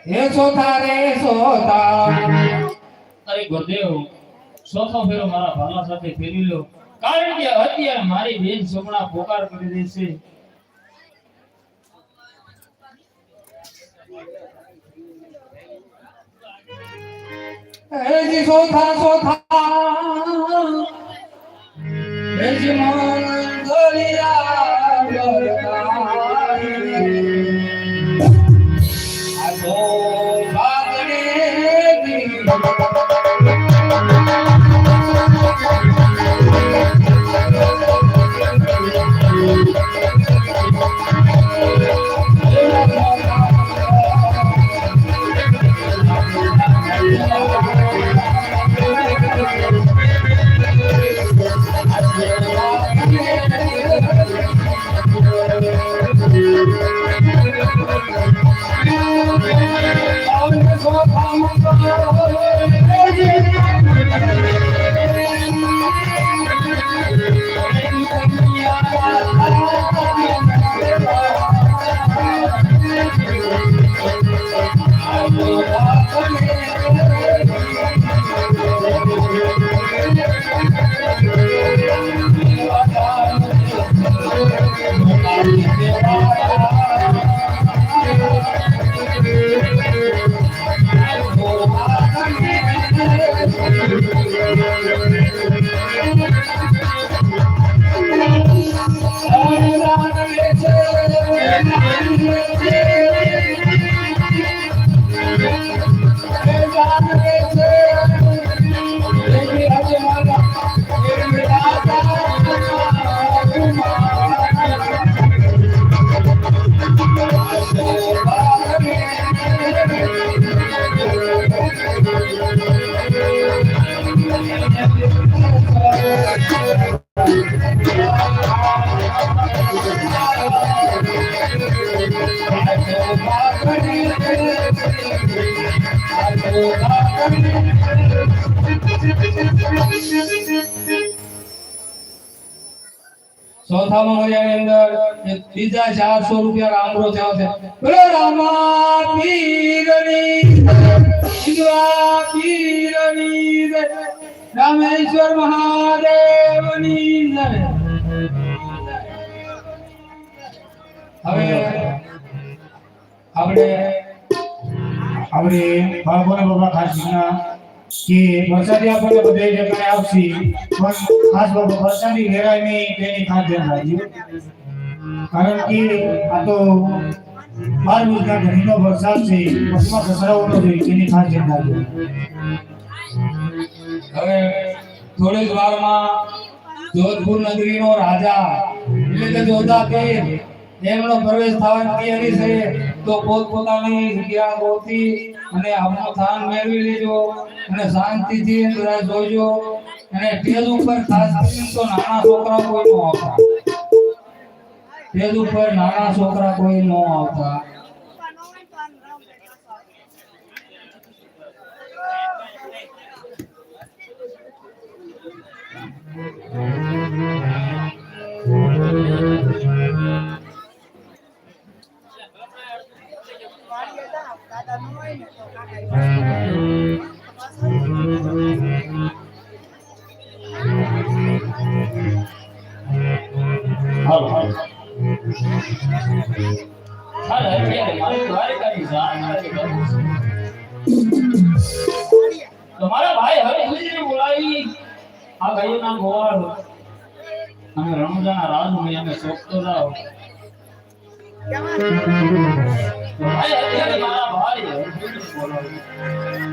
હે સોથા રે સોથા અરે ગુરુદેવ ચોથો ફેરો મારા ભાલા સાથે ફેરી લો કારણ કે અત્યારે મારી બેન સોમણા પોકાર કરી દેશે હે જી સોથા સોથા હે જી મંગલિયા આસો ભાગને ચોથામાં મર્યાની અંદર બીજા 400 રૂપિયા રામરો થયો છે બોલો રામા પીરની શિવા પીરની રામેશ્વર મહાદેવની જય હવે આપણે બાળકોને બાબા ખાસ કે વરસાદી આપણને બધે જગ્યાએ આવશે પણ ખાસ બાબા વરસાદી વેરાય નહીં તેની ખાસ ધ્યાન રાખજો કારણ કે આ તો 12 ઘડીનો વરસાદ છે બસમાં ખસરાવવાનો છે તેની ખાસ ધ્યાન રાખજો હવે થોડીક વારમાં જોધપુર નગરીનો રાજા એટલે કે જોધાપીર એમનો પ્રવેશ થવાની તૈયારી છે તો પોતપોતાની જગ્યા ગોતી અને આપનો સ્થાન મેળવી લેજો અને શાંતિથી બધા જોજો અને સ્ટેજ ઉપર ખાસ કરીને તો નાના છોકરા કોઈ ન આવતા સ્ટેજ ઉપર નાના છોકરા કોઈ ન આવતા તમારા ભાઈ હવે ગુજરી બોલાવી આ ગયો નામ ગોવાળ અમે રણુજાના રાજમાં અમે સોચતો જાવ ભાઈ અત્યારે મારા ભાઈ બોલાવી